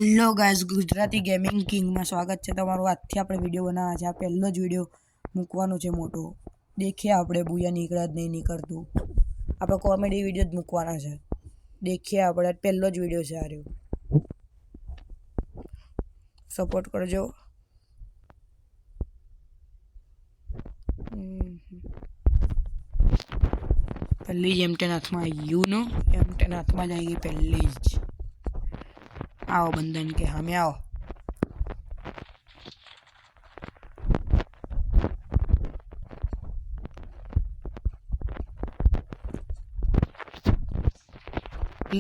Hello guys, Gujarati gaming કિંગમાં સ્વાગત છે તમારું। આજથી આપણે વિડીયો બનાવવા છે। આ પહેલો જ વિડીયો મૂકવાનો છે મોટો। દેખીએ આપણે બુયા નીકળે જ નહીં નીકળતું। આપણે કોમેડી વિડીયો જ મૂકવાના છે। દેખીએ આપણે પહેલો જ વિડીયો છે। આ રહ્યો, સપોર્ટ કરજો। પહેલી જ M10 હાથમાં યુનો M10 હાથમાં જ આવી ગઈ પહેલી જ। आओ बंधन के हमें आओ।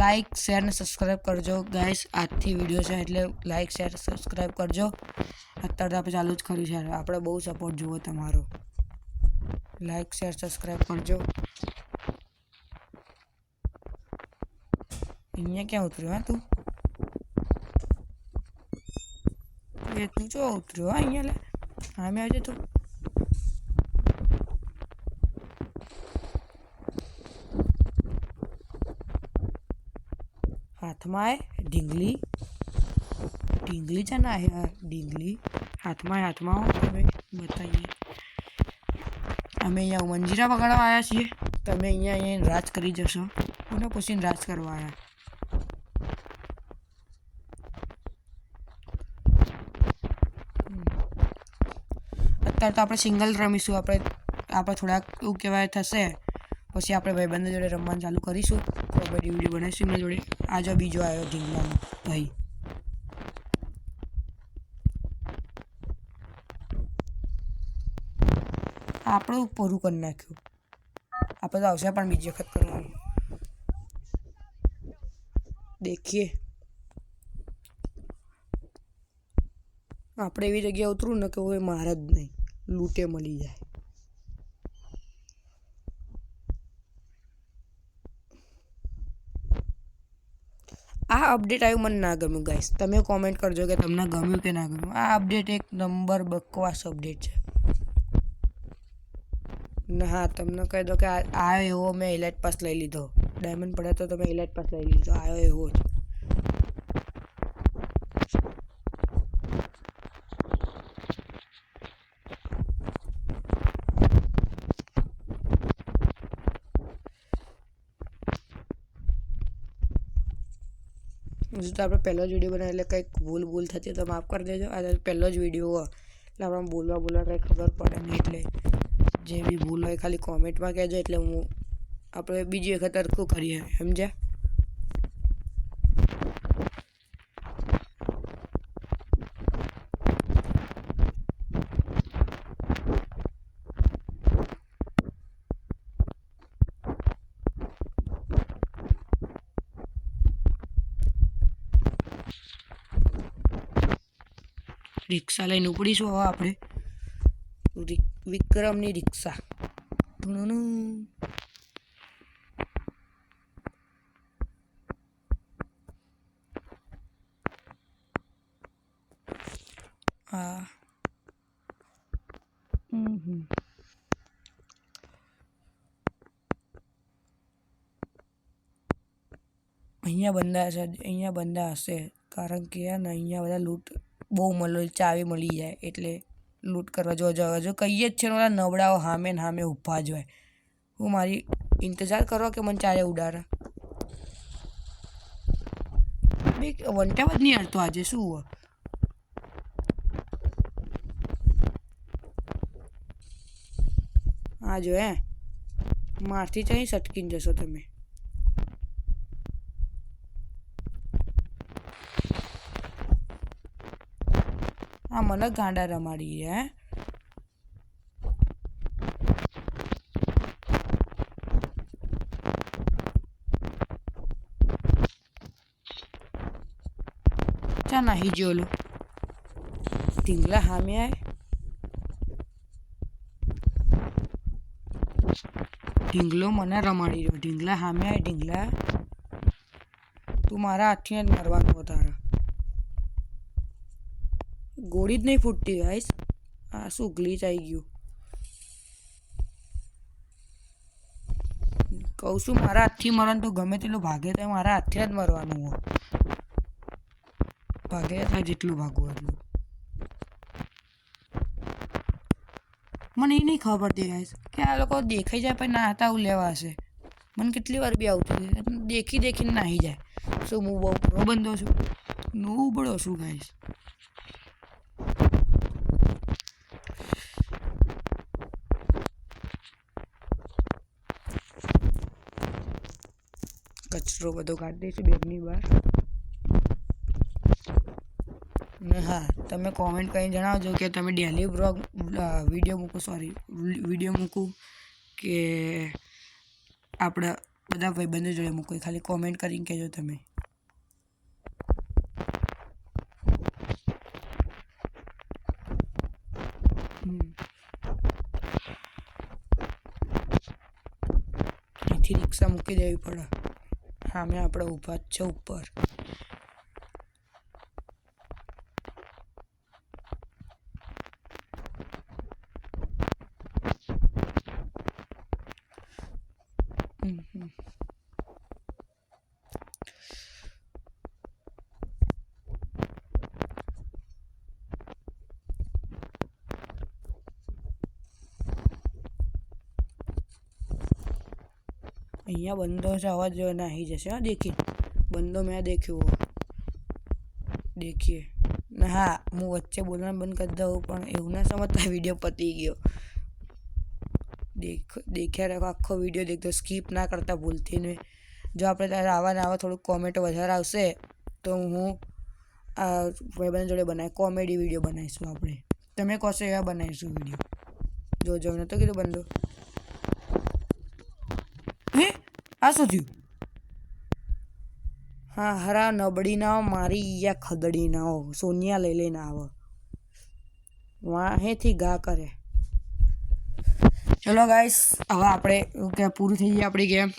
लाइक शेर ने सब्सक्राइब करजो गाइस। આજથી વિડિયો છે એટલે લાઈક શેર સબસ્ક્રાઇબ કરજો। અત્યારે આપણે ચાલુ જ કર્યું છે। આપણે બહુ સપોર્ટ જોવો તમારો। લાઈક શેર સબસ્ક્રાઇબ કરજો। અહીંયા ક્યાં ઉતર્યો? હા તું તું જો ઉતર્યો? હા અહીંયા લે સામે આવજે તું। हाथમાં है ढींगली ढींगली છે ના यार ढींगली हाथમાં તમે બતાવીએ। અમે અહીંયા મંજીરા વગાડવા આવ્યા છીએ। તમે અહીંયા રાજ કરી જશો। કોને પૂછીને રાજ કરવા આવ્યા? અત્યારે તો આપણે સિંગલ રમીશું। આપણે થોડાક એવું કહેવાય થશે પછી આપણે ભાઈબંધો જોડે રમવાનું ચાલુ કરીશું। કબડ્ડી વિડીયો બનાવીશું એમના જોડે। આજે બીજો આવ્યો ઢીંગલાનો ભાઈ। આપણે પૂરું કરી નાખ્યું। આપણે તો આવશે પણ બીજી વખત કરવાનું। દેખીએ આપણે એવી જગ્યાએ ઉતરું ને કે કોઈ મારે જ નહીં, લૂંટે મળી જાય। આ અપડેટ આવ્યું મને ના ગમ્યું ગાઈસ। તમે કોમેન્ટ કરજો કે તમને ગમ્યું કે ના ગમ્યું। આ અપડેટ એક નંબર બકવાસ અપડેટ છે। ને હા, તમને કહી દો કે આવ્યો એવો મેં ઇલાઇટ પાસ લઈ લીધો। ડાયમંડ પડે તો તમે ઇલાઇટ પાસ લઈ લીધો। આવ્યો એવો જ। હજુ તો આપણે પહેલો જ વિડીયો બનાવ્યો એટલે કંઈક ભૂલ થતી તો માફ કરી દેજો। આ પહેલો જ વિડીયો એટલે આપણે બોલવા કંઈ ખબર પડે નહીં। એટલે જે બી ભૂલ હોય ખાલી કોમેન્ટમાં કહેજો એટલે આપણે બીજી વખત હરખું કરીએ, સમજ્યા? રિક્ષા લઈને ઉપડીશું હવે આપણે। વિક્રમની રિક્ષા। હા અહીંયા બંદા હશે કારણ કે અહીંયા બધા લૂંટ બહુ ચાવી મળી જાય એટલે લૂંટ કરવા જો કહીએ જ છે ને, ઓલા નબળાઓ સામે ને સામે ઊભા જ હોય। હું મારી ઇંતજાર કરો કે મને ચારે ઉડાડે। વન ટાઈમ જ નહીં હાલતો આજે, શું હોય? આ જો મારથી ચાઈ સટકીને જશો તમે। આ મને ગાંડા રમાડી હે। ચા નાહી જો લો ઢીંગલા સામે આય। ઢીંગલો મને રમાડી રહ્યો। ઢીંગલા સામે આય। ઢીંગલા તું મારા હાથથી જ મારવાનું તારા। ગોળી જ નહીં ફૂટતી ગાઈસ। આ શું ગ્લિચ આવી ગયું? કહું છું મારા હાથથી મરવાનું તો ગમે તેટલું ભાગે તો મારા હાથથી જ મરવાનું હોય। ભાગે થાય જેટલું ભાગવું એટલું. મને એ નહીં ખબર પડતી ગાઈસ કે આ લોકો દેખાઈ જાય પણ ના હતા આવું લેવા હશે. મને કેટલી વાર બી આવતું દેખીને નાહી જાય. શું હું બહુ પ્રો બંધો છું? નું બળો છું ગાઈસ. કચરો બધો કાઢી દઈશું બેગની બહાર. ને હા, તમે કોમેન્ટ કરીને જણાવજો કે તમે ડેલી બ્લોગ વિડીયો મૂકું કે આપણે બધા ભાઈબંધો જોડે મૂકું. ખાલી કોમેન્ટ કરીને કહેજો તમે. અહીંથી રિક્ષા મૂકી દેવી પડે. હા, મેં આપણે ઊભા જ છે ઉપર. અહીંયા બંધો છે, અવાજ નાહી જશે. હા, દેખી બંધો મેં દેખ્યો. દેખીએ ને. હા, હું વચ્ચે બોલવાનું બંધ કરી દઉં પણ એવું ના સમજતા વિડીયો પતી ગયો. દેખ્યા રાખો, આખો વિડીયો દેખતો, સ્કીપ ના કરતા ભૂલથી ને. જો આપણે ત્યારે આવા થોડુંક કોમેન્ટ વધારે આવશે તો હું આ ભાઈબંધ જોડે કોમેડી વિડીયો બનાવીશું. આપણે તમે કહો છો એવા બનાવીશું વિડીયો. જોજો નતો કીધું બંધો. હે આ શું થયું? હા, હરા નબળી ના મારી યા ખદડી ના હો. સોનિયા લઈ લઈને આવો વાહેથી ઘા કરે. ચલો ગાઈસ, હવે આપણે કે પૂરું થઈ ગઈ આપણી ગેમ.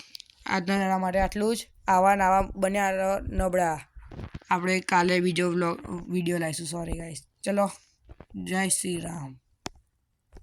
આજના દાડા માટે આટલું જ. આવા બન્યા નબળા. આપણે કાલે બીજો વિડીયો લાવીશું. Sorry guys. ચલો, જય શ્રી રામ.